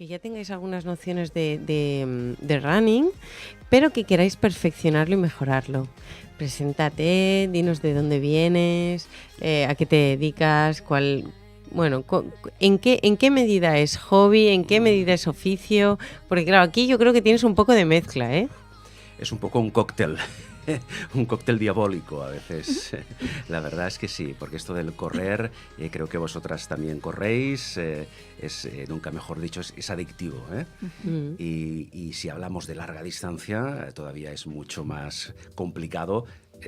que ya tengáis algunas nociones de running, pero que queráis perfeccionarlo y mejorarlo. Preséntate, dinos de dónde vienes, a qué te dedicas, ¿en qué medida es hobby, en qué medida es oficio? Porque claro, aquí yo creo que tienes un poco de mezcla, ¿eh? Es un poco un cóctel. Un cóctel diabólico a veces. La verdad es que sí, porque esto del correr, creo que vosotras también corréis, nunca mejor dicho, es adictivo, ¿eh? Y si hablamos de larga distancia, todavía es mucho más complicado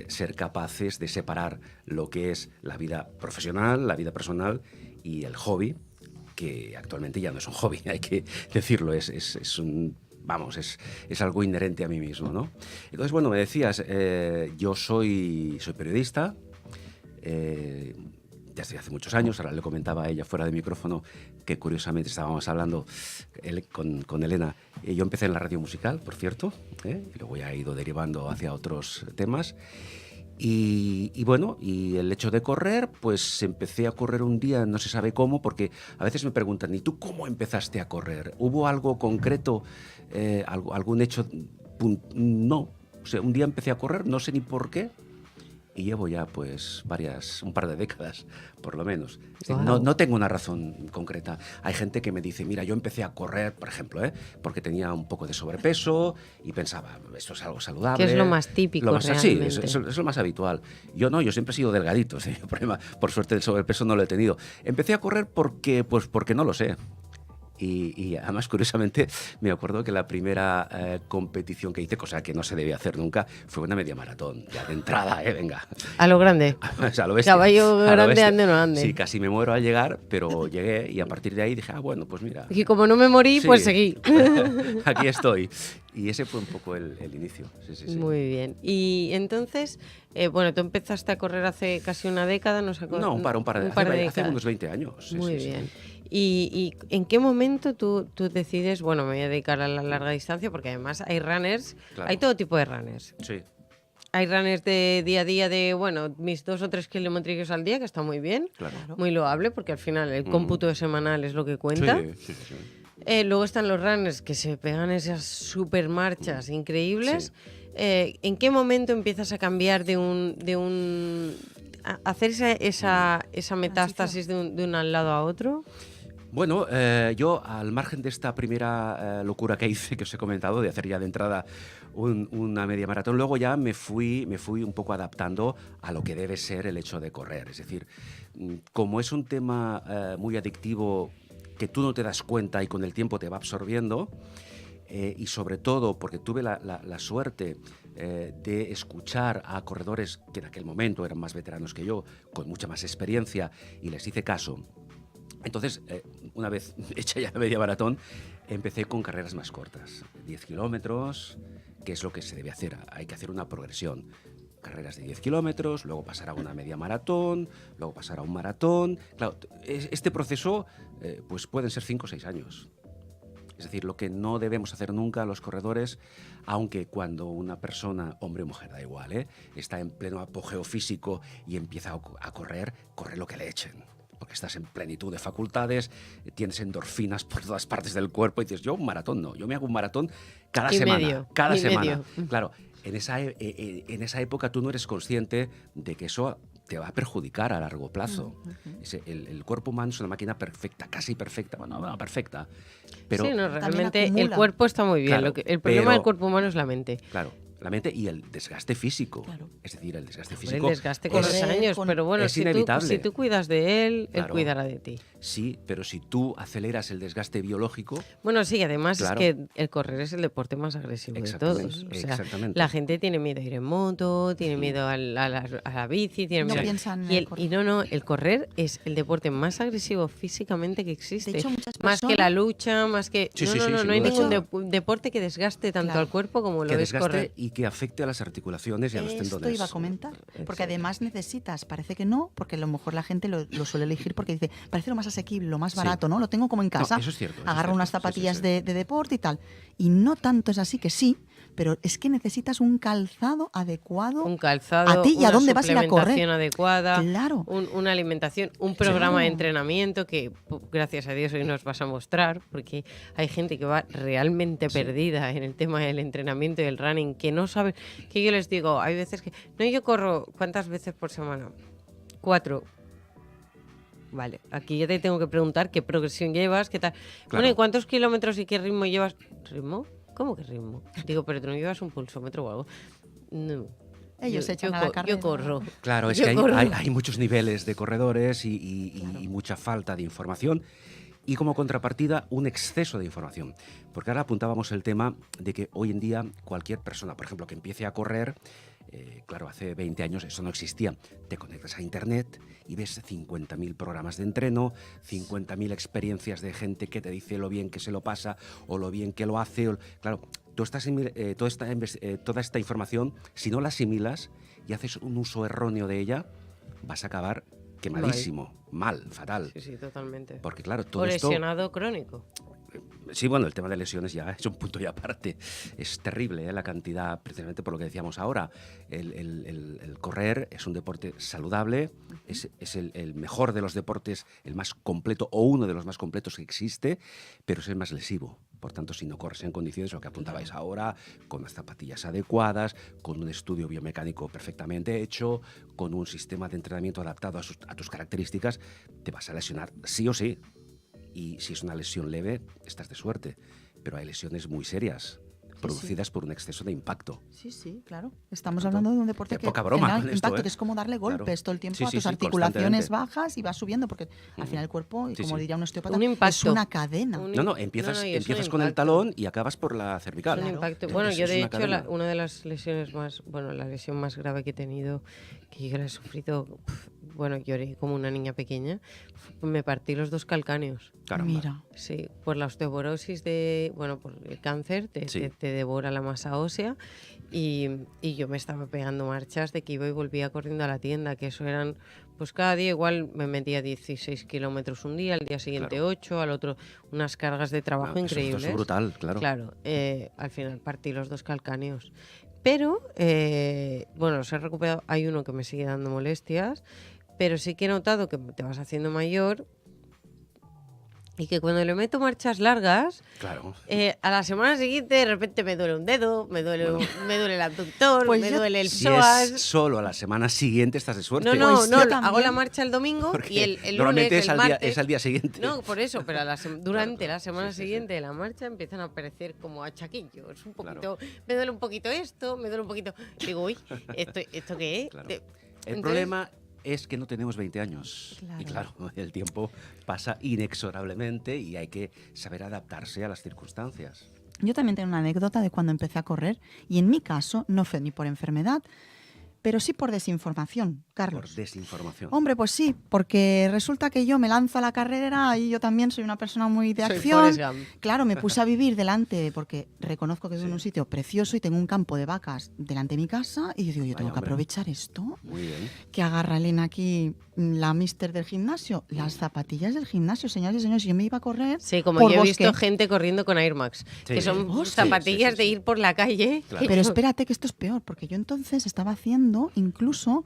ser capaces de separar lo que es la vida profesional, la vida personal y el hobby, que actualmente ya no es un hobby, hay que decirlo, es un... Vamos, es algo inherente a mí mismo, ¿no? Entonces, bueno, me decías, yo soy periodista, desde hace muchos años. Ahora le comentaba a ella fuera de micrófono que curiosamente estábamos hablando con Elena. Yo empecé en la radio musical, por cierto, y luego ya he ido derivando hacia otros temas. Y bueno, y el hecho de correr, pues empecé a correr un día, no se sabe cómo, porque a veces me preguntan, ¿y tú cómo empezaste a correr? ¿Hubo algo concreto, algún hecho? No, o sea, un día empecé a correr, no sé ni por qué, y llevo ya pues un par de décadas, por lo menos. Wow. No tengo una razón concreta. Hay gente que me dice, mira, yo empecé a correr, por ejemplo, porque tenía un poco de sobrepeso y pensaba, esto es algo saludable. Que es lo más típico, realmente. Sí, es lo más habitual. Yo no, yo siempre he sido delgadito. ¿Sí? El problema, por suerte, el sobrepeso no lo he tenido. Empecé a correr porque no lo sé. Y además, curiosamente, me acuerdo que la primera competición que hice, cosa que no se debe hacer nunca, fue una media maratón, ya de entrada, venga. A lo grande. A lo bestia. Caballo grande, ande o no ande. Sí, casi me muero al llegar, pero llegué y a partir de ahí dije, bueno, pues mira. Y como no me morí, sí, pues seguí. Aquí estoy. Y ese fue un poco el inicio. Sí. Muy bien. Y entonces, bueno, tú empezaste a correr hace casi una década, No, un par de décadas. Hace unos 20 años. Muy bien. ¿Y en qué momento tú decides, bueno, me voy a dedicar a la larga distancia? Porque además hay runners, claro. Hay todo tipo de runners. Sí. Hay runners de día a día de, bueno, mis 2 o 3 kilométricos al día, que está muy bien, claro. Muy loable, porque al final el cómputo semanal es lo que cuenta. Sí. Luego están los runners que se pegan esas super marchas increíbles. Sí. ¿En qué momento empiezas a cambiar a hacer esa metástasis de un al lado a otro? Bueno, yo al margen de esta primera locura que hice, que os he comentado, de hacer ya de entrada una media maratón, luego ya me fui un poco adaptando a lo que debe ser el hecho de correr. Es decir, como es un tema muy adictivo, que tú no te das cuenta y con el tiempo te va absorbiendo, y sobre todo porque tuve la suerte de escuchar a corredores que en aquel momento eran más veteranos que yo, con mucha más experiencia, y les hice caso. Entonces, una vez hecha ya la media maratón, empecé con carreras más cortas, 10 kilómetros, que es lo que se debe hacer. Hay que hacer una progresión. Carreras de 10 kilómetros, luego pasar a una media maratón, luego pasar a un maratón. Claro, este proceso pues pueden ser 5 o 6 años. Es decir, lo que no debemos hacer nunca los corredores, aunque cuando una persona, hombre o mujer, da igual, está en pleno apogeo físico y empieza a correr, corre lo que le echen. Porque estás en plenitud de facultades, tienes endorfinas por todas partes del cuerpo y dices, yo un maratón no, yo me hago un maratón cada semana. Cada semana. Claro, en esa época tú no eres consciente de que eso te va a perjudicar a largo plazo. El cuerpo humano es una máquina perfecta, casi perfecta, bueno, no perfecta. Pero sí, no, realmente el cuerpo está muy bien. Claro, el problema del cuerpo humano es la mente. Claro. La mente y el desgaste físico. Claro. Es decir, el desgaste físico. El desgaste con los años, pero bueno, es inevitable. Si tú cuidas de él, claro, él cuidará de ti. Sí, pero si tú aceleras el desgaste biológico... Bueno, sí, además claro, es que el correr es el deporte más agresivo de todos. O sea, exactamente. La gente tiene miedo a ir en moto, tiene miedo a la bici, tiene miedo... piensan el correr es el deporte más agresivo físicamente que existe. De hecho, muchas más que la lucha, más que... No hay ningún deporte que desgaste tanto al cuerpo como lo es correr. Y que afecte a las articulaciones y a los tendones. Esto iba a comentar, porque además necesitas, parece que no, porque a lo mejor la gente lo suele elegir porque dice, parece lo más asequible, lo más barato, ¿no? Lo tengo como en casa. No, eso es cierto. Agarro unas zapatillas sí. de deporte y tal. Y no tanto es así que sí, pero es que necesitas un calzado adecuado a ti y a dónde vas a ir a correr. Una suplementación adecuada, claro. Una alimentación, un programa de entrenamiento que, gracias a Dios, hoy nos vas a mostrar, porque hay gente que va realmente perdida en el tema del entrenamiento y el running, que no sabe, que yo les digo, hay veces que, no, yo corro, ¿cuántas veces por semana? 4. Vale, aquí ya te tengo que preguntar qué progresión llevas, qué tal. Claro. Bueno, ¿y cuántos kilómetros y qué ritmo llevas? ¿Ritmo? ¿Cómo que ritmo? Digo, pero tú no llevas un pulsómetro o algo. No. Ellos echan a la carrera. Yo corro. Claro, es que hay muchos niveles de corredores y mucha falta de información. Y como contrapartida, un exceso de información. Porque ahora apuntábamos el tema de que hoy en día cualquier persona, por ejemplo, que empiece a correr, claro, hace 20 años eso no existía. Te conectas a internet y ves 50.000 programas de entreno, 50.000 experiencias de gente que te dice lo bien que se lo pasa o lo bien que lo hace. Claro, toda esta información, si no la asimilas y haces un uso erróneo de ella, vas a acabar quemadísimo, mal, fatal. Sí, totalmente. Porque claro, todo esto... lesionado crónico. Sí, bueno, el tema de lesiones ya es un punto y aparte. Es terrible la cantidad, precisamente por lo que decíamos ahora. El correr es un deporte saludable, es el mejor de los deportes, el más completo o uno de los más completos que existe, pero es el más lesivo. Por tanto, si no corres en condiciones, lo que apuntabais ahora, con las zapatillas adecuadas, con un estudio biomecánico perfectamente hecho, con un sistema de entrenamiento adaptado a tus características, te vas a lesionar sí o sí. Y si es una lesión leve, estás de suerte. Pero hay lesiones muy serias, producidas por un exceso de impacto. Sí, claro. Estamos hablando de un deporte que poca broma genera con impacto, esto, que es como darle golpes todo el tiempo a tus sí, articulaciones bajas y vas subiendo, porque al final el cuerpo, y como diría un osteópata, es una cadena. Empiezas con el talón y acabas por la cervical. Es un impacto. Bueno, yo de hecho, una de las lesiones más, la lesión más grave que he tenido, que yo la he sufrido, lloré como una niña pequeña, me partí los 2 calcáneos. Caramba. Mira. Sí, por la osteoporosis por el cáncer, te devora la masa ósea y yo me estaba pegando marchas de que iba y volvía corriendo a la tienda, que eso eran, pues cada día igual me metía 16 kilómetros un día, al día siguiente 8, al otro unas cargas de trabajo increíbles. Eso es brutal, claro. Claro, al final partí los 2 calcáneos. Pero, los he recuperado, hay uno que me sigue dando molestias, pero sí que he notado que te vas haciendo mayor y que cuando le meto marchas largas, a la semana siguiente de repente me duele un dedo, me duele el abductor, me duele el psoas. Si es solo a la semana siguiente estás de suerte. No, hago la marcha el domingo y el normalmente lunes, el martes... es al día siguiente. No, por eso, pero durante la semana siguiente de la marcha empiezan a aparecer como achaquillos. Un poquito, me duele un poquito esto, me duele un poquito... Digo, uy, ¿esto qué es? Claro. El problema es que no tenemos 20 años. Claro. Y claro, el tiempo pasa inexorablemente y hay que saber adaptarse a las circunstancias. Yo también tengo una anécdota de cuando empecé a correr y en mi caso no fue ni por enfermedad, pero sí por desinformación, Carlos. Por desinformación. Hombre, pues sí, porque resulta que yo me lanzo a la carrera y yo también soy una persona muy de acción. Claro, me puse a vivir delante, porque reconozco que vivo en un sitio precioso y tengo un campo de vacas delante de mi casa y yo digo, yo tengo que aprovechar esto. Muy bien. Que agarra Elena aquí, la mister del gimnasio, las zapatillas del gimnasio, señores y señores, yo me iba a correr. Sí, como yo he visto gente corriendo con Air Max, que son zapatillas de ir por la calle. Claro. Pero espérate que esto es peor, porque yo entonces estaba haciendo incluso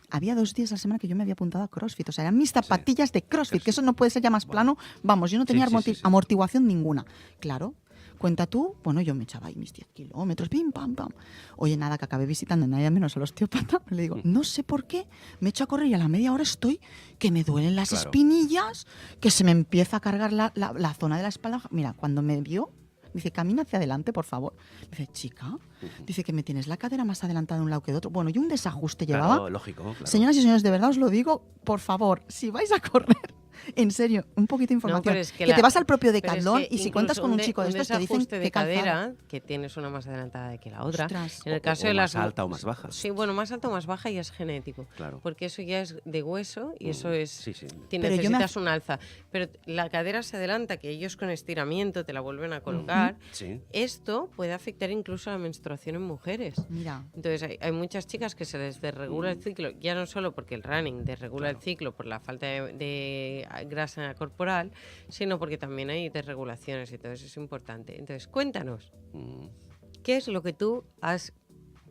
había 2 días a la semana que yo me había apuntado a CrossFit, o sea, eran mis zapatillas de CrossFit, que eso no puede ser ya más plano, vamos, yo no tenía amortiguación ninguna, claro. Cuenta tú, yo me echaba ahí mis 10 kilómetros, pim, pam, pam. Oye, nada, que acabé visitando nada menos al osteópata, le digo, no sé por qué, me echo a correr y a la media hora estoy que me duelen las espinillas, que se me empieza a cargar la zona de la espalda. Mira, cuando me vio, dice, camina hacia adelante, por favor. Dice, chica, dice que me tienes la cadera más adelantada de un lado que de otro. Bueno, y un desajuste llevaba. Claro, lógico. Claro. Señoras y señores, de verdad os lo digo, por favor, si vais a correr, en serio, un poquito de información. Que te vas al propio Decathlon y si cuentas con un chico de estos te dicen de cadera, que tienes una más adelantada que la otra. Ostras. En el caso de las más alta o más baja. Sí, más alta o más baja y es genético. Claro. Porque eso ya es de hueso y eso es Pero necesitas un alza. Pero la cadera se adelanta, que ellos con estiramiento te la vuelven a colocar. Esto puede afectar incluso a la menstruación en mujeres. Mira. Entonces hay muchas chicas que se les desregula el ciclo, ya no solo porque el running desregula el ciclo por la falta de grasa corporal, sino porque también hay desregulaciones y todo eso es importante. Entonces, cuéntanos, ¿qué es lo que tú has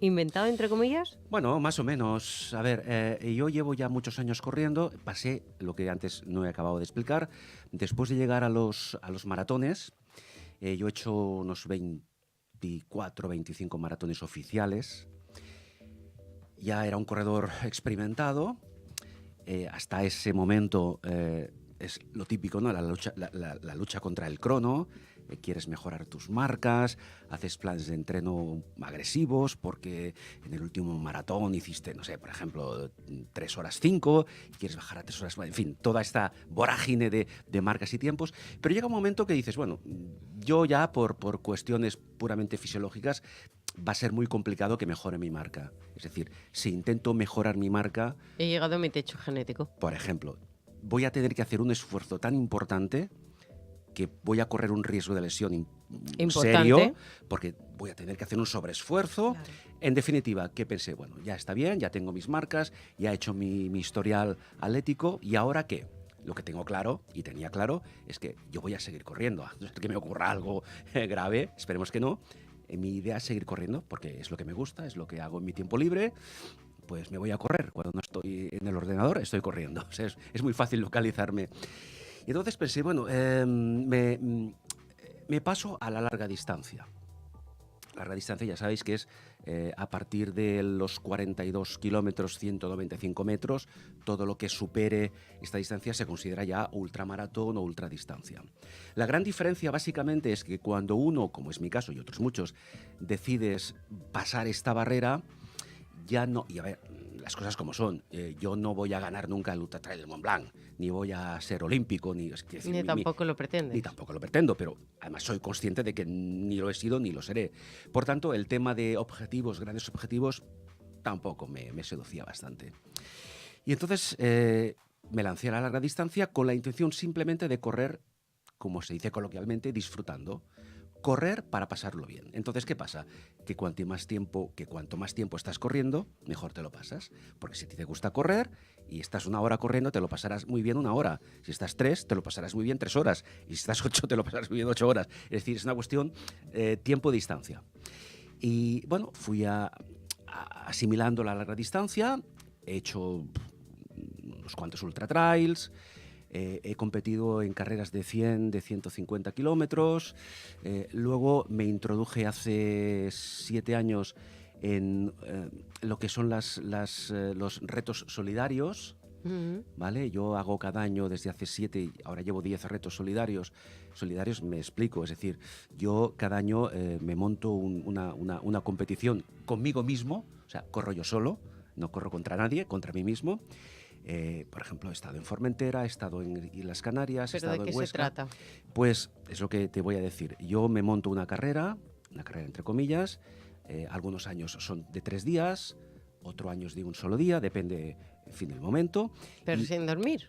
inventado, entre comillas? Bueno, más o menos. A ver, yo llevo ya muchos años corriendo, pasé lo que antes no he acabado de explicar. Después de llegar a los maratones, yo he hecho unos 24, 25 maratones oficiales. Ya era un corredor experimentado. Hasta ese momento es lo típico, ¿no? La lucha contra el crono. Quieres mejorar tus marcas, haces planes de entreno agresivos porque en el último maratón hiciste, no sé, por ejemplo, 3 horas 5, y quieres bajar a 3 horas, en fin, toda esta vorágine de marcas y tiempos. Pero llega un momento que dices, bueno, yo ya por cuestiones puramente fisiológicas va a ser muy complicado que mejore mi marca. Es decir, si intento mejorar mi marca... He llegado a mi techo genético. Por ejemplo, voy a tener que hacer un esfuerzo tan importante que voy a correr un riesgo de lesión serio, porque voy a tener que hacer un sobreesfuerzo. Claro. En definitiva, ¿qué pensé? Bueno, ya está bien, ya tengo mis marcas, ya he hecho mi historial atlético, ¿y ahora qué? Lo que tengo claro, y tenía claro, es que yo voy a seguir corriendo. A no ser que me ocurra algo grave, esperemos que no. Mi idea es seguir corriendo, porque es lo que me gusta, es lo que hago en mi tiempo libre. Pues me voy a correr. Cuando no estoy en el ordenador, estoy corriendo. O sea, es muy fácil localizarme. Y entonces pensé, bueno, me paso a la larga distancia. Larga distancia ya sabéis que es a partir de los 42 kilómetros, 195 metros, todo lo que supere esta distancia se considera ya ultramaratón o ultradistancia. La gran diferencia básicamente es que cuando uno, como es mi caso y otros muchos, decides pasar esta barrera, ya no... Y a ver, las cosas como son. Yo no voy a ganar nunca el Ultra Trail del Mont Blanc, ni voy a ser olímpico, ni tampoco lo pretendes. Ni tampoco lo pretendo, pero además soy consciente de que ni lo he sido ni lo seré. Por tanto, el tema de objetivos, grandes objetivos, tampoco me seducía bastante. Y entonces me lancé a la larga distancia con la intención simplemente de correr, como se dice coloquialmente, disfrutando. Correr para pasarlo bien. Entonces, ¿qué pasa? Que cuanto más tiempo estás corriendo, mejor te lo pasas. Porque si te gusta correr y estás 1 hora corriendo, te lo pasarás muy bien 1 hora. Si estás 3, te lo pasarás muy bien 3 horas. Y si estás 8, te lo pasarás muy bien 8 horas. Es decir, es una cuestión tiempo-distancia. Y bueno, fui asimilando la larga distancia. He hecho unos cuantos ultra trails. He competido en carreras de 100, de 150 kilómetros. Luego me introduje hace 7 años en lo que son los retos solidarios. ¿Vale? Yo hago cada año desde hace 7, ahora llevo 10 retos solidarios. Solidarios me explico, es decir, yo cada año me monto una competición conmigo mismo, o sea, corro yo solo, no corro contra nadie, contra mí mismo. Por ejemplo, he estado en Formentera, he estado en Islas Canarias, he estado en Huesca. ¿Pero de qué se trata? Pues es lo que te voy a decir. Yo me monto una carrera entre comillas. Algunos años son de 3 días, otros años de un solo día, depende, en fin, del momento. ¿Pero sin dormir?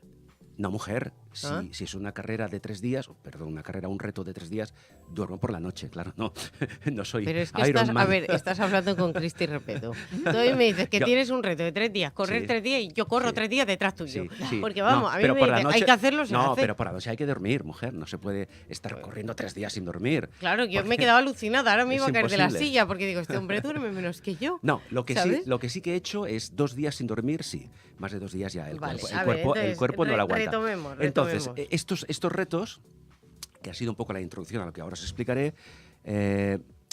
No, mujer. Si es una carrera de 3 días, un reto de 3 días, duermo por la noche, claro, no soy Pero es que estás hablando con Cristi Repeto. Tú me dices que tienes un reto de 3 días, correr 3 días y yo corro 3 días detrás tuyo. Sí. Porque vamos, a mí me dice, hay que hacerlo, se hace. Pero por la noche hay que dormir, mujer, no se puede estar corriendo 3 días sin dormir. Claro, yo me he quedado alucinada, ahora me iba a caer de la silla porque digo, este hombre duerme menos que yo. No, lo que sí que he hecho es 2 días sin dormir, sí. Más de 2 días ya el cuerpo no lo aguanta. Retomemos. Entonces, estos retos, que ha sido un poco la introducción a lo que ahora os explicaré,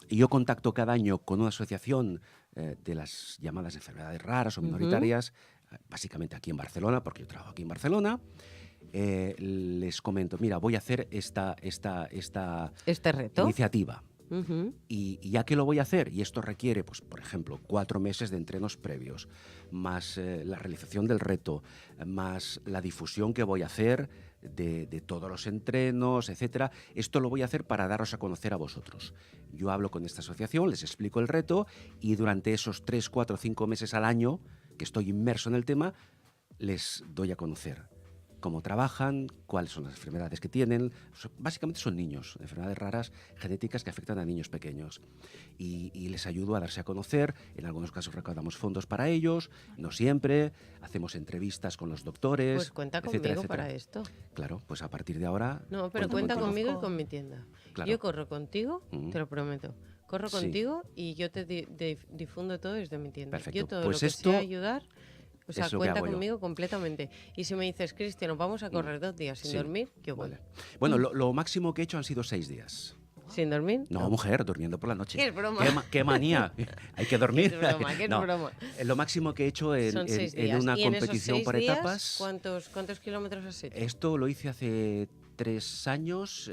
yo contacto cada año con una asociación de las llamadas enfermedades raras o minoritarias, básicamente aquí en Barcelona, porque yo trabajo aquí en Barcelona. Les comento, mira, voy a hacer esta reto, iniciativa. Y ya que lo voy a hacer, y esto requiere, pues, por ejemplo, 4 meses de entrenos previos, más la realización del reto, más la difusión que voy a hacer de todos los entrenos, etcétera. Esto lo voy a hacer para daros a conocer a vosotros. Yo hablo con esta asociación, les explico el reto y durante esos 3, 4, 5 meses al año que estoy inmerso en el tema, les doy a conocer cómo trabajan, cuáles son las enfermedades que tienen. Básicamente son niños, enfermedades raras genéticas que afectan a niños pequeños. Y les ayudo a darse a conocer. En algunos casos recaudamos fondos para ellos, no siempre. Hacemos entrevistas con los doctores. Pues cuenta etcétera, conmigo etcétera. para esto. Claro, pues a partir de ahora... No, pero cuenta conmigo y con mi tienda. Claro. Yo corro contigo, Mm. te lo prometo. Corro Sí. contigo y yo te difundo todo desde mi tienda. Perfecto. Yo todo Pues lo que esto sea ayudar, o sea, es lo que cuenta hago yo. conmigo completamente. Y si me dices, Cristian, nos vamos a correr 2 días sin Sí. dormir, yo voy. Vale. Bueno, lo máximo que he hecho han sido 6 días. ¿Sin dormir? No, mujer, durmiendo por la noche. ¡Qué broma! ¡Qué manía! Hay que dormir. ¡Qué broma, qué No, broma! Lo máximo que he hecho Son 6 días. en una ¿Y en esos competición 6 por días, etapas. ¿cuántos kilómetros has hecho? Esto lo hice hace 3 años.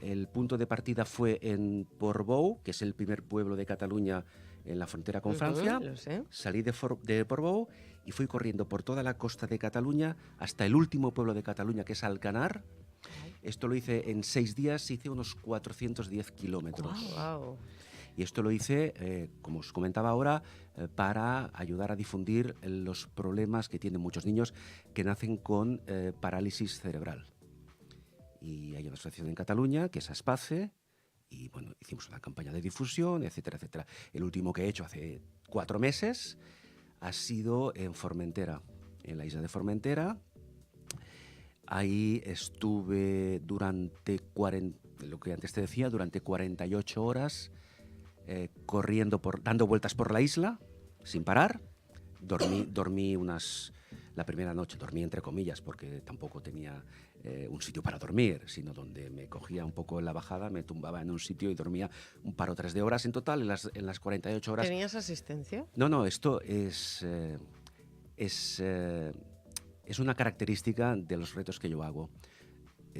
El punto de partida fue en Portbou, que es el primer pueblo de Cataluña en la frontera con Ujú, Francia. lo sé. Salí de Portbou y fui corriendo por toda la costa de Cataluña hasta el último pueblo de Cataluña, que es Alcanar. Esto lo hice en 6 días, hice unos 410 kilómetros. Wow. Y esto lo hice, como os comentaba ahora, para ayudar a difundir los problemas que tienen muchos niños que nacen con parálisis cerebral. Y hay una asociación en Cataluña, que es ASPACE, y bueno, hicimos una campaña de difusión, etcétera, etcétera. El último que he hecho hace 4 meses ha sido en Formentera, en la isla de Formentera. Ahí estuve durante lo que antes te decía, durante 48 horas corriendo, dando vueltas por la isla, sin parar. Dormí la primera noche, dormí entre comillas, porque tampoco tenía un sitio para dormir, sino donde me cogía un poco en la bajada, me tumbaba en un sitio y dormía un par o 3 de horas en total, en las 48 horas. ¿Tenías asistencia? No, esto es una característica de los retos que yo hago.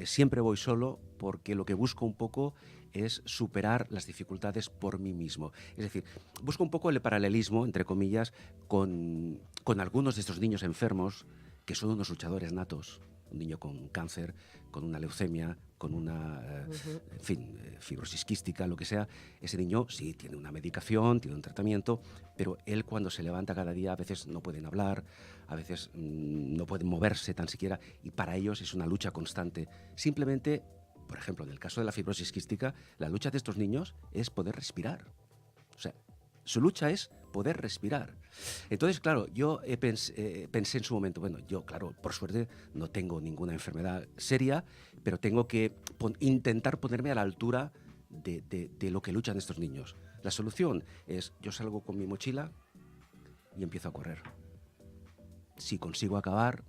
Siempre voy solo porque lo que busco un poco es superar las dificultades por mí mismo. Es decir, busco un poco el paralelismo, entre comillas, con algunos de estos niños enfermos que son unos luchadores natos. Un niño con cáncer, con una leucemia, con una, en fin, fibrosis quística, lo que sea. Ese niño sí tiene una medicación, tiene un tratamiento, pero él cuando se levanta cada día a veces no pueden hablar, a veces no pueden moverse tan siquiera, y para ellos es una lucha constante. Simplemente, por ejemplo, en el caso de la fibrosis quística, la lucha de estos niños es poder respirar. O sea, su lucha es poder respirar. Entonces, claro, yo pensé en su momento, bueno, yo, claro, por suerte no tengo ninguna enfermedad seria, pero tengo que intentar ponerme a la altura de lo que luchan estos niños. La solución es, yo salgo con mi mochila y empiezo a correr. Si consigo acabar,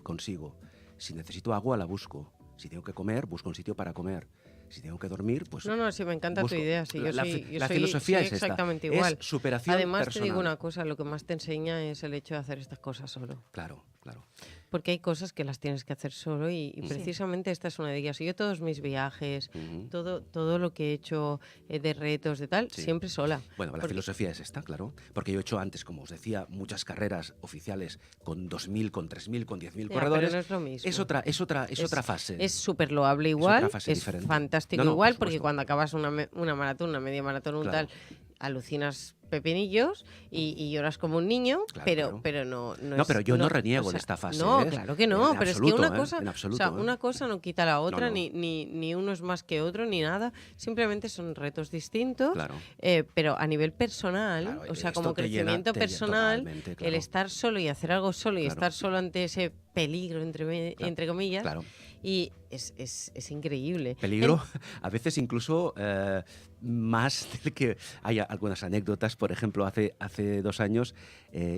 consigo. Si necesito agua, la busco. Si tengo que comer, busco un sitio para comer. Si tengo que dormir, pues... No, sí, me encanta busco. tu idea. Sí, La soy filosofía es esta. exactamente igual. Es superación Además, personal. te digo una cosa, lo que más te enseña es el hecho de hacer estas cosas solo. Claro, claro. Porque hay cosas que las tienes que hacer solo y precisamente esta es una de ellas. Yo todos mis viajes, todo lo que he hecho de retos, de tal, siempre sola. Bueno, la filosofía es esta, claro. Porque yo he hecho antes, como os decía, muchas carreras oficiales con 2.000, con 3.000, con 10.000 corredores. Pero no es lo mismo. Es otra fase. Es súper loable igual, otra fase es diferente. fantástico No, igual, por porque supuesto. cuando acabas una maratón, una media maratón, un Claro. tal, alucinas pepinillos y lloras como un niño, Claro. pero no No, pero yo no reniego o sea, de esta fase. No, ¿eh? claro que no, En pero es que absoluto, una cosa, en o absoluto, sea, una cosa no quita la otra, No. Ni uno es más que otro, ni nada. Simplemente son retos distintos, Claro. Pero a nivel personal, Claro, o sea, esto como te llena- crecimiento te llena personal, totalmente, el claro. estar solo y hacer algo solo y Claro. estar solo ante ese peligro, entre comillas, Claro. y es increíble. Peligro, a veces incluso más del que... Hay algunas anécdotas, por ejemplo, hace 2 años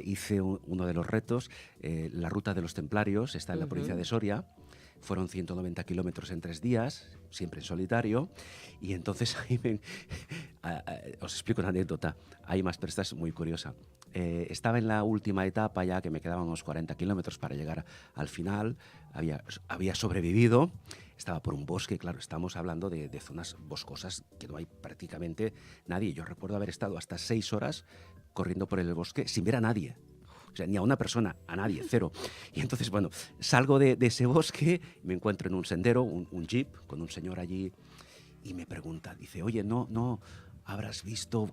hice uno de los retos, la Ruta de los Templarios, está en la provincia de Soria. Fueron 190 kilómetros en 3 días, siempre en solitario, y entonces ahí os explico una anécdota. Hay más, pero esta es muy curiosa. Estaba en la última etapa ya, que me quedaban unos 40 kilómetros para llegar al final, había sobrevivido, estaba por un bosque, claro, estamos hablando de zonas boscosas que no hay prácticamente nadie. Yo recuerdo haber estado hasta 6 horas corriendo por el bosque sin ver a nadie. O sea, ni a una persona, a nadie, cero. Y entonces, bueno, salgo de ese bosque, me encuentro en un sendero, un jeep, con un señor allí, y me pregunta, dice, oye, no habrás visto,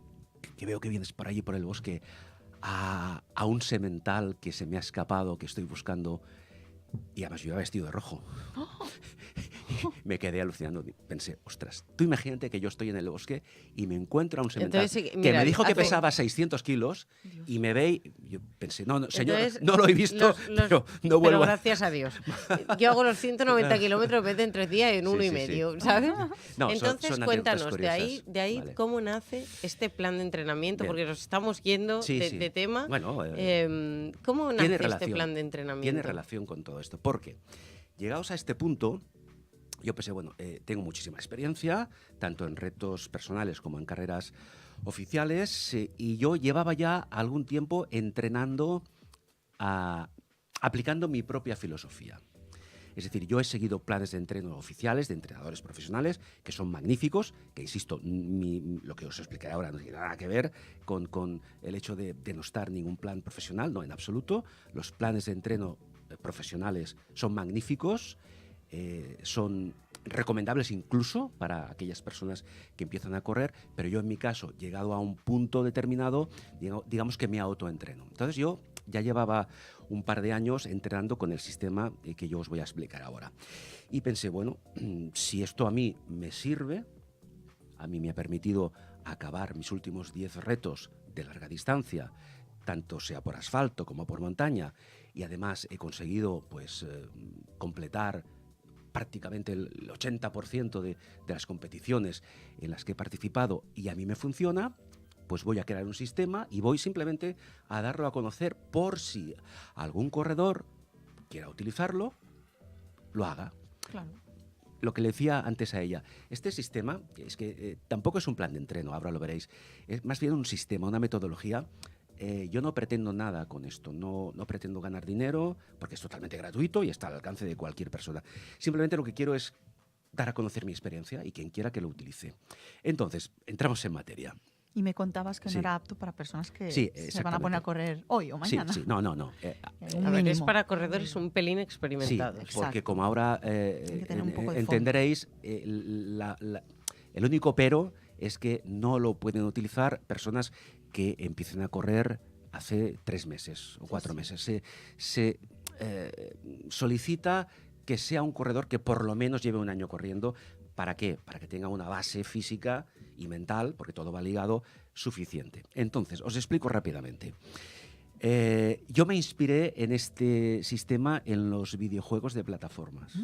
que veo que vienes por allí, por el bosque, a un semental que se me ha escapado, que estoy buscando. Y además yo iba vestido de rojo. Me quedé alucinando. Pensé, ostras, tú imagínate que yo estoy en el bosque y me encuentro a un semental Entonces, que mira, me dijo que hace- pesaba 600 kilos y me ve y yo pensé, no, señor, Entonces, no lo he visto, pero no vuelvo pero a... gracias a Dios. Yo hago los 190 kilómetros en vez de en 3 días en Sí, uno y sí, sí. medio, ¿sabes? No, Entonces, son anécdotas cuéntanos, de ahí vale. cómo nace este plan de entrenamiento, Bien. porque nos estamos yendo Sí, de, sí. de tema. Bueno, ¿Cómo nace tiene este relación, plan de entrenamiento? tiene relación con todo esto, porque llegados a este punto, yo pensé, bueno, tengo muchísima experiencia, tanto en retos personales como en carreras oficiales, y yo llevaba ya algún tiempo entrenando, aplicando mi propia filosofía. Es decir, yo he seguido planes de entreno oficiales, de entrenadores profesionales, que son magníficos, que insisto, lo que os explicaré ahora no tiene nada que ver con el hecho de denostar ningún plan profesional, no, en absoluto. Los planes de entreno profesionales son magníficos, son recomendables incluso para aquellas personas que empiezan a correr, pero yo en mi caso, llegado a un punto determinado, digamos que me autoentreno. Entonces yo ya llevaba un par de años entrenando con el sistema que yo os voy a explicar ahora. Y pensé, bueno, si esto a mí me sirve, a mí me ha permitido acabar mis últimos 10 retos de larga distancia, tanto sea por asfalto como por montaña, y además he conseguido pues completar prácticamente el 80% de las competiciones en las que he participado y a mí me funciona, pues voy a crear un sistema y voy simplemente a darlo a conocer por si algún corredor quiera utilizarlo, lo haga. Claro. Lo que le decía antes a ella, este sistema es que tampoco es un plan de entreno, ahora lo veréis, es más bien un sistema, una metodología. Yo no pretendo nada con esto, no pretendo ganar dinero, porque es totalmente gratuito y está al alcance de cualquier persona. Simplemente lo que quiero es dar a conocer mi experiencia y quien quiera que lo utilice. Entonces, entramos en materia. Y me contabas que Sí. no era apto para personas que Sí, se van a poner a correr hoy o mañana. Sí, no. Un A ver, es mínimo. para corredores un pelín Sí, experimentados. Exacto. porque como ahora Hay que tener un poco de entenderéis, el único pero es que no lo pueden utilizar personas que empiecen a correr hace 3 meses o 4 meses. Se solicita que sea un corredor que por lo menos lleve un año corriendo. ¿Para qué? Para que tenga una base física y mental, porque todo va ligado, suficiente. Entonces, os explico rápidamente. Yo me inspiré en este sistema en los videojuegos de plataformas.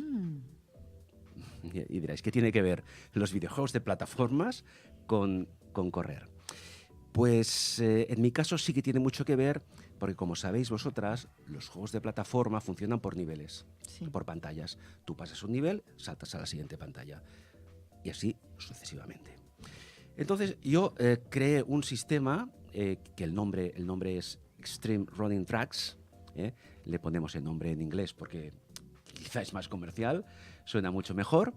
Y diréis, ¿qué tiene que ver los videojuegos de plataformas con correr? Pues en mi caso sí que tiene mucho que ver, porque como sabéis vosotras, los juegos de plataforma funcionan por niveles, Sí. por pantallas. Tú pasas un nivel, saltas a la siguiente pantalla y así sucesivamente. Entonces yo creé un sistema que el nombre es Extreme Running Tracks. Le ponemos el nombre en inglés porque quizá es más comercial, suena mucho mejor.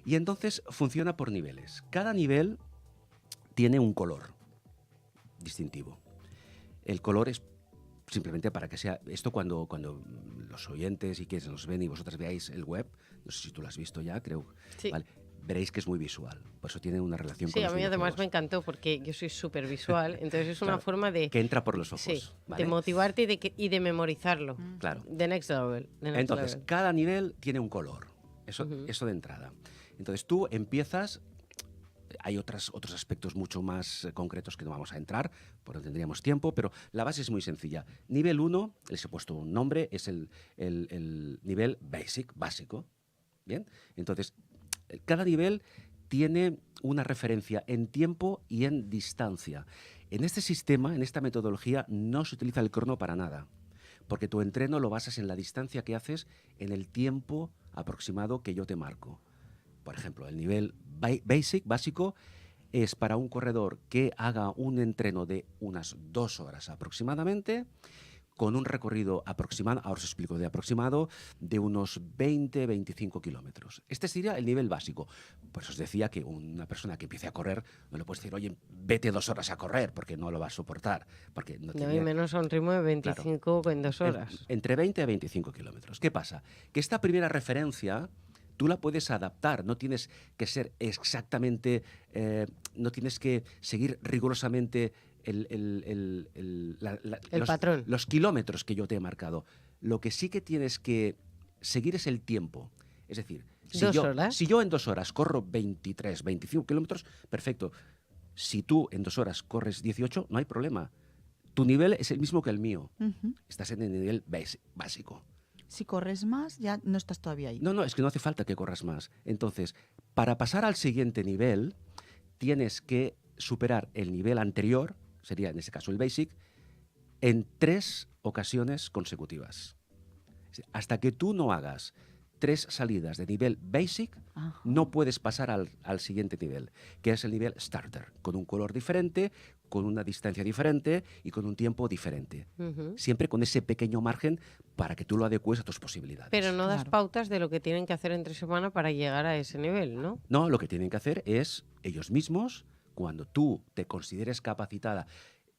Y entonces funciona por niveles. Cada nivel tiene un color distintivo. El color es simplemente para que sea esto cuando los oyentes y quienes nos ven y vosotras veáis el web, no sé si tú lo has visto ya, creo, Sí. ¿vale? Veréis que es muy visual, por eso tiene una relación con Sí, a los mí además videojuegos. me encantó porque yo soy súper visual, entonces es una Claro, forma de, que entra por los ojos, sí, ¿vale? de motivarte y de memorizarlo. Claro. The next level. the next Entonces, level. cada nivel tiene un color, eso Ujú. de entrada. Entonces tú empiezas, hay otros aspectos mucho más concretos que no vamos a entrar, porque no tendríamos tiempo, pero la base es muy sencilla. Nivel 1, les he puesto un nombre, es el nivel básico. ¿Bien? Entonces, cada nivel tiene una referencia en tiempo y en distancia. En este sistema, en esta metodología, no se utiliza el crono para nada, porque tu entreno lo basas en la distancia que haces, en el tiempo aproximado que yo te marco. Por ejemplo, el nivel básico es para un corredor que haga un entreno de unas 2 horas aproximadamente, con un recorrido aproximado, ahora os explico de aproximado, de unos 20-25 kilómetros. Este sería el nivel básico. Por eso os decía que una persona que empiece a correr, no le puedes decir, oye, vete 2 horas a correr, porque no lo va a soportar. Porque no No, tiene... y menos a un ritmo de 25 en 2 horas. Entre 20 a 25 kilómetros. ¿Qué pasa? Que esta primera referencia tú la puedes adaptar, no tienes que ser exactamente, no tienes que seguir rigurosamente El patrón. los kilómetros que yo te he marcado. Lo que sí que tienes que seguir es el tiempo. Es decir, horas. si yo en 2 horas corro 23, 25 kilómetros, perfecto. Si tú en 2 horas corres 18, no hay problema. Tu nivel es el mismo que el mío. Estás en el nivel básico. Si corres más, ya no estás todavía ahí. No, es que no hace falta que corras más. Entonces, para pasar al siguiente nivel, tienes que superar el nivel anterior, sería en ese caso el basic, en 3 ocasiones consecutivas. Hasta que tú no hagas 3 salidas de nivel basic, no puedes pasar al siguiente nivel, que es el nivel starter, con un color diferente, con una distancia diferente y con un tiempo diferente. Siempre con ese pequeño margen para que tú lo adecues a tus posibilidades. Pero no das pautas de lo que tienen que hacer entre semana para llegar a ese nivel, ¿no? No, lo que tienen que hacer es ellos mismos, cuando tú te consideres capacitada.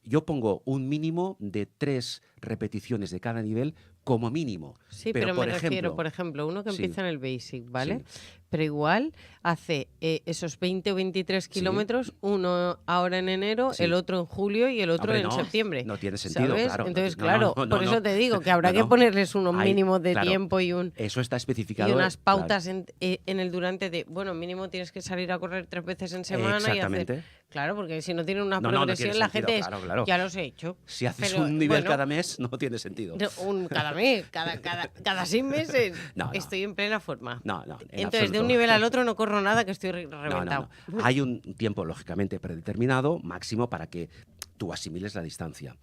Yo pongo un mínimo de 3 repeticiones de cada nivel como mínimo. Sí, pero me refiero, por ejemplo, uno que empieza en el basic, ¿vale? Sí. Pero igual hace esos 20 o 23 kilómetros, uno ahora en enero, el otro en julio y el otro en septiembre. No tiene sentido, ¿sabes? claro. Entonces, por eso te digo que habrá que ponerles unos mínimos de tiempo y eso está especificado. Y unas pautas en el durante de, bueno, mínimo tienes que salir a correr 3 veces en semana. Exactamente. Y hacer... Claro, porque si no tiene una progresión, la gente es, ya los he hecho. Si haces un nivel cada mes, no tiene sentido. Cada mes, cada 6 meses estoy en plena forma. Entonces, absoluto. de un nivel al otro no corro nada, que estoy reventado. Hay un tiempo, lógicamente, predeterminado, máximo, para que tú asimiles la distancia.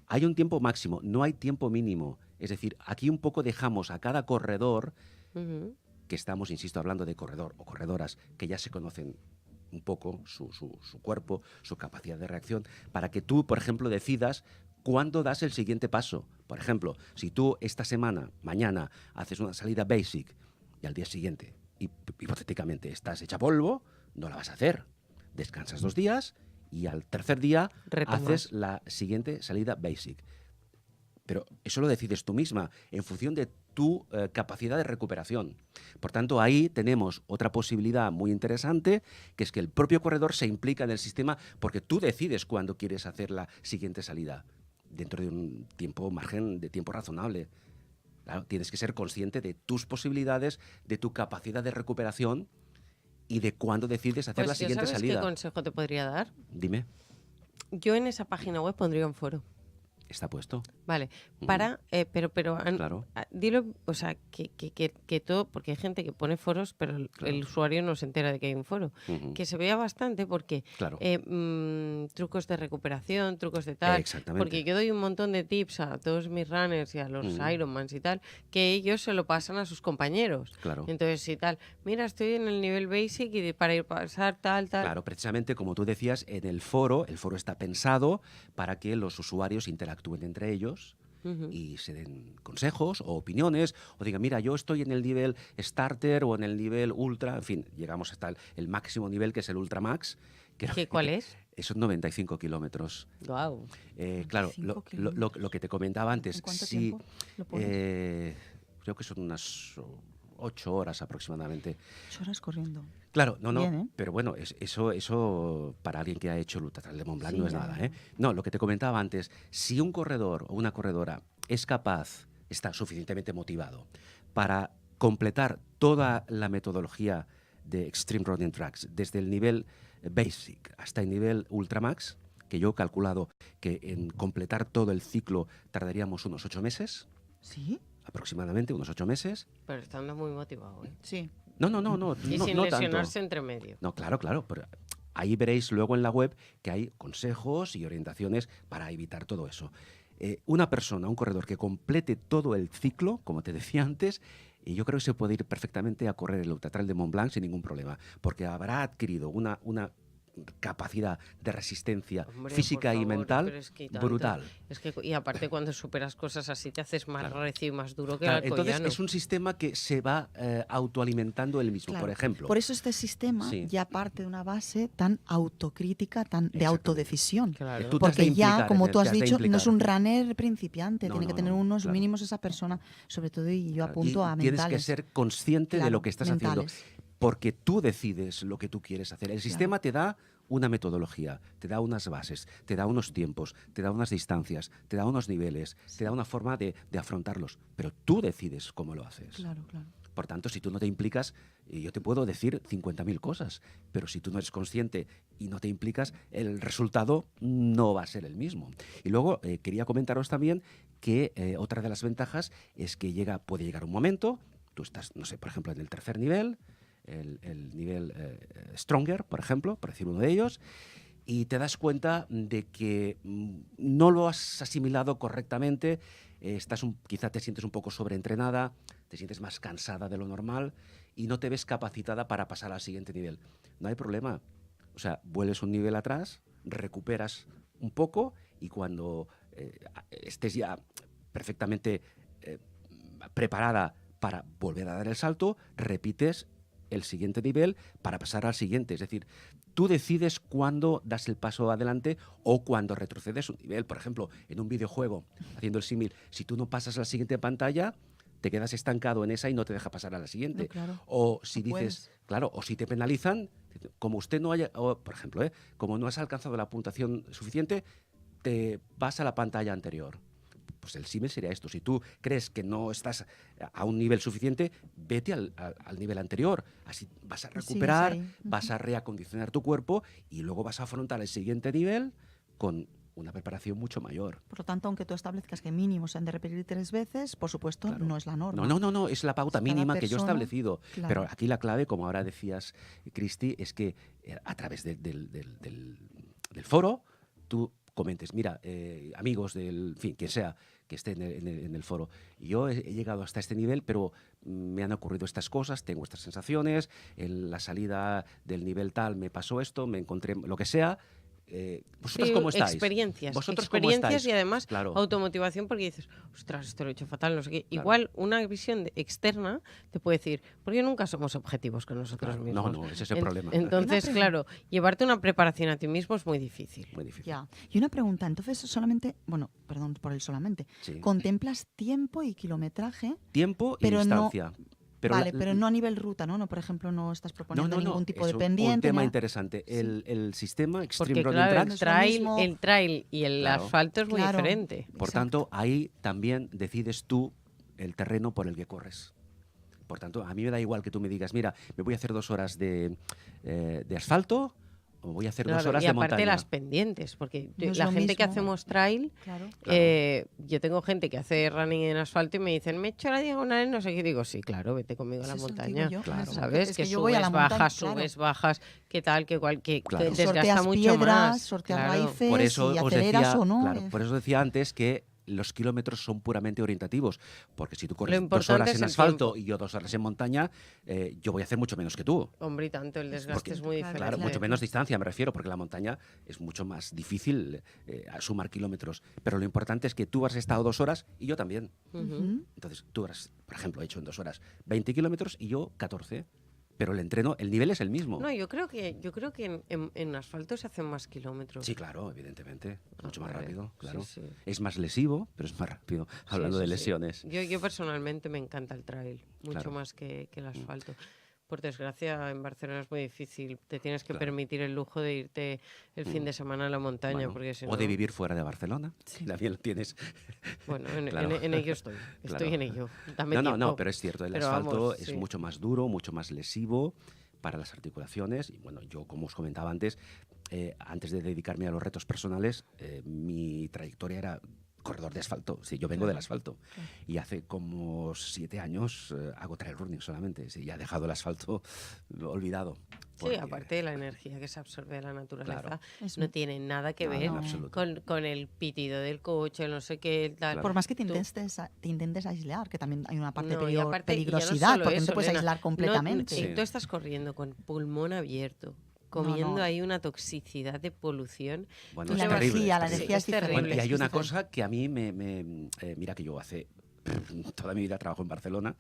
Hay un tiempo máximo, no hay tiempo mínimo. Es decir, aquí un poco dejamos a cada corredor, que estamos, insisto, hablando de corredor o corredoras que ya se conocen un poco su cuerpo, su capacidad de reacción, para que tú, por ejemplo, decidas cuándo das el siguiente paso. Por ejemplo, si tú esta semana, mañana, haces una salida basic y al día siguiente, hipotéticamente, estás hecha polvo, no la vas a hacer. Descansas 2 días y al tercer día haces la siguiente salida basic. Pero eso lo decides tú misma en función de tu capacidad de recuperación. Por tanto, ahí tenemos otra posibilidad muy interesante, que es que el propio corredor se implica en el sistema porque tú decides cuándo quieres hacer la siguiente salida, dentro de un margen de tiempo razonable. Claro, tienes que ser consciente de tus posibilidades, de tu capacidad de recuperación y de cuándo decides hacer la siguiente salida. ¿Qué consejo te podría dar? Dime. Yo en esa página web pondría un foro. Está puesto. Vale, pero claro. Dilo, o sea, que todo, porque hay gente que pone foros, pero el usuario no se entera de que hay un foro. Que se vea bastante porque trucos de recuperación, trucos de tal. Exactamente. Porque yo doy un montón de tips a todos mis runners y a los Ironmans y tal, que ellos se lo pasan a sus compañeros. Claro. Entonces, si tal, mira, estoy en el nivel basic y para ir pasar tal. Claro, precisamente como tú decías, en el foro está pensado para que los usuarios interactúen entre ellos y se den consejos o opiniones o digan, mira, yo estoy en el nivel starter o en el nivel ultra, en fin, llegamos hasta el máximo nivel que es el ultra max. ¿Cuál es? Esos 95 kilómetros. Wow. Claro, lo que te comentaba antes. ¿En cuánto tiempo lo pones? Creo que son unas 8 horas aproximadamente. 8 horas corriendo. Claro, Bien, ¿eh? Pero bueno, eso para alguien que ha hecho el Ultratral de Mont Blanc no es nada, ¿eh? No, lo que te comentaba antes, si un corredor o una corredora está suficientemente motivado para completar toda la metodología de Extreme Running Tracks, desde el nivel basic hasta el nivel Ultramax, que yo he calculado que en completar todo el ciclo tardaríamos unos 8 meses. ¿Sí? Aproximadamente unos 8 meses. Pero estando muy motivado, ¿eh? Sí. Y sin lesionarse tanto. entre medio. No, claro. Pero ahí veréis luego en la web que hay consejos y orientaciones para evitar todo eso. Una persona, un corredor que complete todo el ciclo, como te decía antes, y yo creo que se puede ir perfectamente a correr el Ultratral de Mont Blanc sin ningún problema, porque habrá adquirido una capacidad de resistencia física y mental brutal. Y aparte cuando superas cosas así te haces más recio y más duro que claro, el entonces alcoyano. Es un sistema que se va autoalimentando él mismo, claro. Por ejemplo. Por eso este sistema ya parte de una base tan autocrítica, de autodecisión. Claro. Porque ya, como tú has dicho, no es un runner principiante, tiene que tener unos mínimos esa persona, sobre todo, y yo apunto a mentales. Tienes que ser consciente de lo que estás haciendo. porque tú decides lo que tú quieres hacer. El sistema te da una metodología, te da unas bases, te da unos tiempos, te da unas distancias, te da unos niveles, te da una forma de afrontarlos, pero tú decides cómo lo haces. Claro, claro. Por tanto, si tú no te implicas, yo te puedo decir 50.000 cosas, pero si tú no eres consciente y no te implicas, el resultado no va a ser el mismo. Y luego quería comentaros también que otra de las ventajas es que puede llegar un momento, tú estás, no sé, por ejemplo, en el tercer nivel, el nivel Stronger, por ejemplo, por decir uno de ellos, y te das cuenta de que no lo has asimilado correctamente, quizá te sientes un poco sobreentrenada, te sientes más cansada de lo normal y no te ves capacitada para pasar al siguiente nivel. No hay problema. O sea, vuelves un nivel atrás, recuperas un poco y cuando estés ya perfectamente preparada para volver a dar el salto, repites el siguiente nivel para pasar al siguiente. Es decir, tú decides cuándo das el paso adelante o cuándo retrocedes un nivel. Por ejemplo, en un videojuego, haciendo el símil, si tú no pasas a la siguiente pantalla, te quedas estancado en esa y no te deja pasar a la siguiente. No, claro. O si No dices, puedes. claro, o si te penalizan, como usted no haya, por ejemplo, como no has alcanzado la puntuación suficiente, te vas a la pantalla anterior. Pues el símil sería esto. Si tú crees que no estás a un nivel suficiente, vete al nivel anterior. Así vas a recuperar, vas a reacondicionar tu cuerpo y luego vas a afrontar el siguiente nivel con una preparación mucho mayor. Por lo tanto, aunque tú establezcas que mínimo se han de repetir 3 veces, por supuesto, Claro. no es la norma. No, es la pauta mínima que yo he persona, establecido. claro. Pero aquí la clave, como ahora decías, Cristi, es que a través del foro tú comentes, mira, amigos en fin, quien sea que esté en el foro, yo he llegado hasta este nivel, pero me han ocurrido estas cosas, tengo estas sensaciones, en la salida del nivel tal me pasó esto, me encontré lo que sea. ¿Vosotros Sí, cómo estáis? Experiencias. ¿Vosotros cómo Experiencias estáis? y además Claro. automotivación porque dices, ostras, esto lo he hecho fatal, no sé qué. Claro. Igual una visión externa te puede decir, porque nunca somos objetivos con nosotros Claro. mismos. No, ese es el problema. Entonces, Una claro, llevarte una preparación a ti mismo es muy difícil. Muy difícil. Ya. Y una pregunta, entonces solamente, bueno, perdón por el solamente, Sí. ¿contemplas tiempo y kilometraje? Tiempo y Pero no- distancia. Vale, pero no a nivel ruta, ¿no? No, por ejemplo, no estás proponiendo ningún tipo de es pendiente. un tema nada. interesante. El sistema Porque Extreme Running claro, Tracks, es lo mismo. el trail y el Claro. asfalto es muy Claro. diferente. por tanto, ahí también decides tú el terreno por el que corres. Por tanto, a mí me da igual que tú me digas, mira, me voy a hacer 2 horas de asfalto o voy a hacer 2 Claro, horas y de aparte montaña. las pendientes, porque No es la lo gente que mismo. hacemos trail, Claro. yo tengo gente que hace running en asfalto y me dicen, me he hecho la diagonal, no sé qué, digo, sí, claro, vete conmigo a la Sí, eso te montaña. digo yo, Claro. ¿Sabes? Es que, que yo voy a subes, la montaña, bajas, claro. subes, bajas, qué tal, qué cual, que Claro. desgasta Sorteas mucho piedras, más. sorteas Claro. raíces Por eso y os aceleras decía, o no. claro, por eso decía antes que los kilómetros son puramente orientativos, porque si tú Lo corres 2 importante horas es en el asfalto tiempo. y yo 2 horas en montaña, yo voy a hacer mucho menos que tú. Hombre, y tanto, el desgaste Porque- es muy claro, diferente. Claro, mucho menos distancia me refiero, porque la montaña es mucho más difícil sumar kilómetros. Pero lo importante es que tú has estado 2 horas y yo también. Ujú. Entonces, tú has, por ejemplo, hecho en 2 horas 20 kilómetros y yo 14. Pero el nivel es el mismo. No, yo creo que en asfalto se hacen más kilómetros. Sí, claro, evidentemente. Ah, Mucho más vale. rápido, claro. Sí, sí. Es más lesivo, pero es más rápido. Hablando Sí, de sí, sí. lesiones. Yo personalmente me encanta el trail, mucho Claro. más que el asfalto. Por desgracia, en Barcelona es muy difícil. Te tienes que Claro. permitir el lujo de irte el fin de semana a la montaña, Bueno, porque si o no... de vivir fuera de Barcelona. Sí. También lo tienes. Bueno, Claro. en ello estoy. Estoy Claro. en ello. Dame No, tiempo. pero es cierto, el Pero asfalto vamos, es sí. mucho más duro, mucho más lesivo para las articulaciones. Y bueno, yo, como os comentaba antes de dedicarme a los retos personales, mi trayectoria era corredor de asfalto. Sí, yo vengo del asfalto. Claro. Y hace como 7 años hago trail running solamente. Sí, ya he dejado el asfalto olvidado. Sí, porque- aparte de la energía que se absorbe de la naturaleza, Claro. Es no mu- tiene nada que Nada, ver en absoluto. con el pitido del coche, no sé qué, tal. Claro. Por más que te Tú- intentes aislar, que también hay una parte de No, y aparte, y ya no peligrosidad, solo porque no eso, te puedes Elena, aislar no- completamente. si Sí. tú estás corriendo con pulmón abierto, No, comiendo no. ahí una toxicidad de polución, Bueno, Y es la terrible, energía, es la terrible. energía es Sí, es terrible. diferente. Bueno, y hay es una diferente. cosa que a mí mira que yo hace toda mi vida trabajo en Barcelona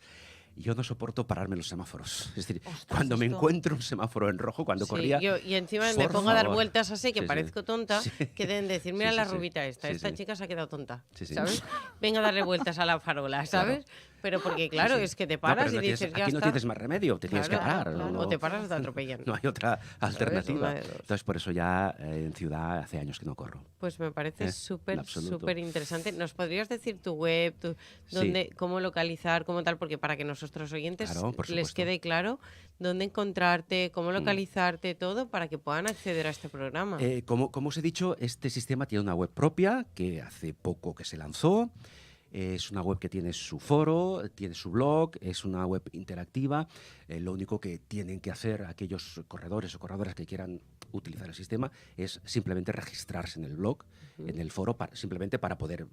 y yo no soporto pararme en los semáforos. Es decir, Ostras, cuando me esto- encuentro un semáforo en rojo, cuando sí, corría... y encima me por pongo a dar favor. vueltas así, que Sí, sí. parezco tonta, Sí. que deben decir, mira Sí, la sí, sí. rubita esta, Sí, esta sí. chica se ha quedado tonta, Sí, sí. ¿sabes? Venga a darle vueltas a la farola, ¿sabes? Pero porque, claro, Sí, sí. es que te No, pero paras y no dices, tienes- ya aquí no está. tienes más remedio, te tienes que Claro, parar. claro. No, O te paras o te atropellan. no hay otra alternativa. Una de dos. Entonces, por eso ya en ciudad hace años que no corro. Pues me parece En súper, absoluto. súper interesante. ¿Nos podrías decir tu web, Sí. cómo localizar, cómo tal? Porque para que nuestros oyentes Claro, por les supuesto. quede claro dónde encontrarte, cómo localizarte, todo, para que puedan acceder a este programa. Como os he dicho, este sistema tiene una web propia que hace poco que se lanzó. Es una web que tiene su foro, tiene su blog, es una web interactiva. Lo único que tienen que hacer aquellos corredores o corredoras que quieran utilizar el sistema es simplemente registrarse en el blog, en el foro, simplemente para poder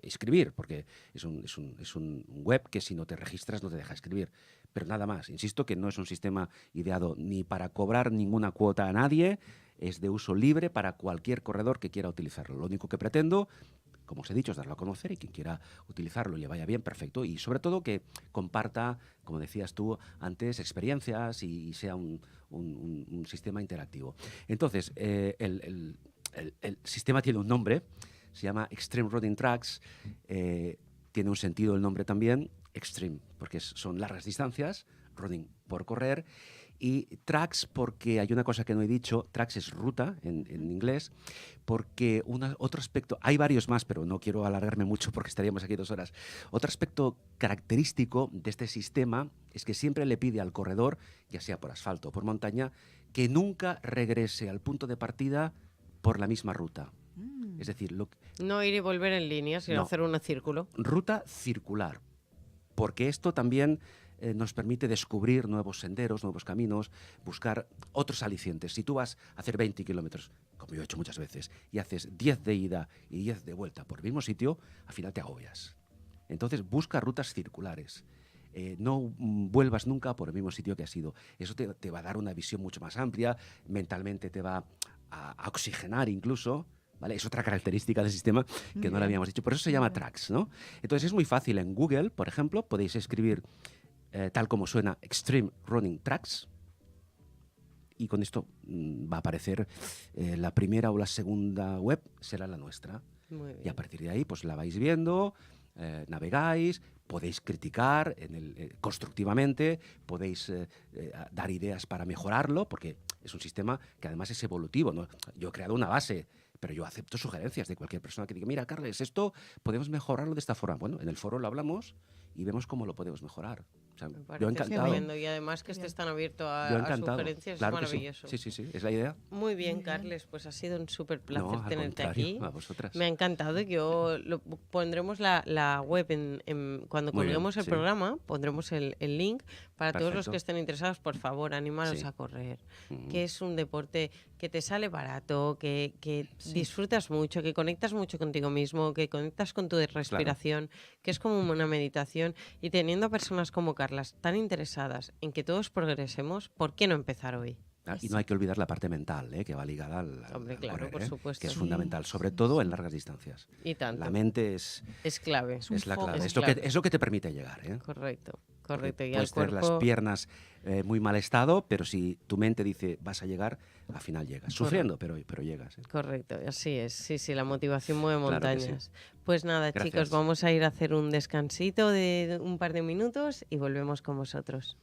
escribir, porque es un web que si no te registras no te deja escribir. Pero nada más. Insisto que no es un sistema ideado ni para cobrar ninguna cuota a nadie, es de uso libre para cualquier corredor que quiera utilizarlo. Lo único que pretendo, como os he dicho, es darlo a conocer, y quien quiera utilizarlo y le vaya bien, perfecto. Y sobre todo que comparta, como decías tú antes, experiencias y sea un sistema interactivo. Entonces, el sistema tiene un nombre, se llama Extreme Running Tracks. Tiene un sentido el nombre también, extreme, porque son largas distancias, running por correr, y tracks porque hay una cosa que no he dicho, tracks es ruta en inglés, porque otro aspecto, hay varios más, pero no quiero alargarme mucho porque estaríamos aquí 2 horas. Otro aspecto característico de este sistema es que siempre le pide al corredor, ya sea por asfalto o por montaña, que nunca regrese al punto de partida por la misma ruta. Es decir, No ir y volver en línea, sino No. hacer un círculo. ruta circular, porque esto también nos permite descubrir nuevos senderos, nuevos caminos, buscar otros alicientes. Si tú vas a hacer 20 kilómetros, como yo he hecho muchas veces, y haces 10 de ida y 10 de vuelta por el mismo sitio, al final te agobias. Entonces busca rutas circulares. No vuelvas nunca por el mismo sitio que has ido. Eso te va a dar una visión mucho más amplia, mentalmente te va a oxigenar incluso, ¿vale? Es otra característica del sistema que no le habíamos dicho. Por eso se llama Tracks, ¿no? Entonces es muy fácil. En Google, por ejemplo, podéis escribir tal como suena Extreme Running Tracks, y con esto va a aparecer la primera o la segunda web, será la nuestra. Muy bien. Y a partir de ahí pues la vais viendo, navegáis, podéis criticar constructivamente, podéis dar ideas para mejorarlo, porque es un sistema que además es evolutivo, ¿no? Yo he creado una base, pero yo acepto sugerencias de cualquier persona que diga, mira, Carles, esto podemos mejorarlo de esta forma. Bueno, en el foro lo hablamos y vemos cómo lo podemos mejorar. O sea, Me yo parece encantado. estupendo, y además que estés tan abierto Yo a encantado. sugerencias Claro es que sí. maravilloso. Sí, es la idea. Muy bien, Carles, pues ha sido un súper placer No, al tenerte contrario, aquí. a vosotras. Me ha encantado. Pondremos la web cuando Muy bien, colguemos el sí. programa, pondremos el link para todos los Perfecto. que estén interesados. Por favor, animaros Sí. a correr, Ujú. que es un deporte que te sale barato, que disfrutas mucho, que conectas mucho contigo mismo, que conectas con tu respiración, que es como una meditación. Y teniendo a personas como Carlas tan interesadas en que todos progresemos, ¿por qué no empezar hoy? Y no hay que olvidar la parte mental, que va ligada Hombre, al claro, correr, por supuesto. que es Sí, fundamental, sobre todo en largas distancias. Y tanto. La mente es clave. la foco. clave, Es es lo clave. que, es lo que te permite llegar. Correcto. Porque Y al puedes tener las cuerpo... piernas muy mal estado, pero si tu mente dice vas a llegar, al final llegas. Sufriendo, pero llegas. Correcto, así es. Sí, la motivación mueve Claro que sí. montañas. Pues nada, Gracias. chicos, vamos a ir a hacer un descansito de un par de minutos y volvemos con vosotros.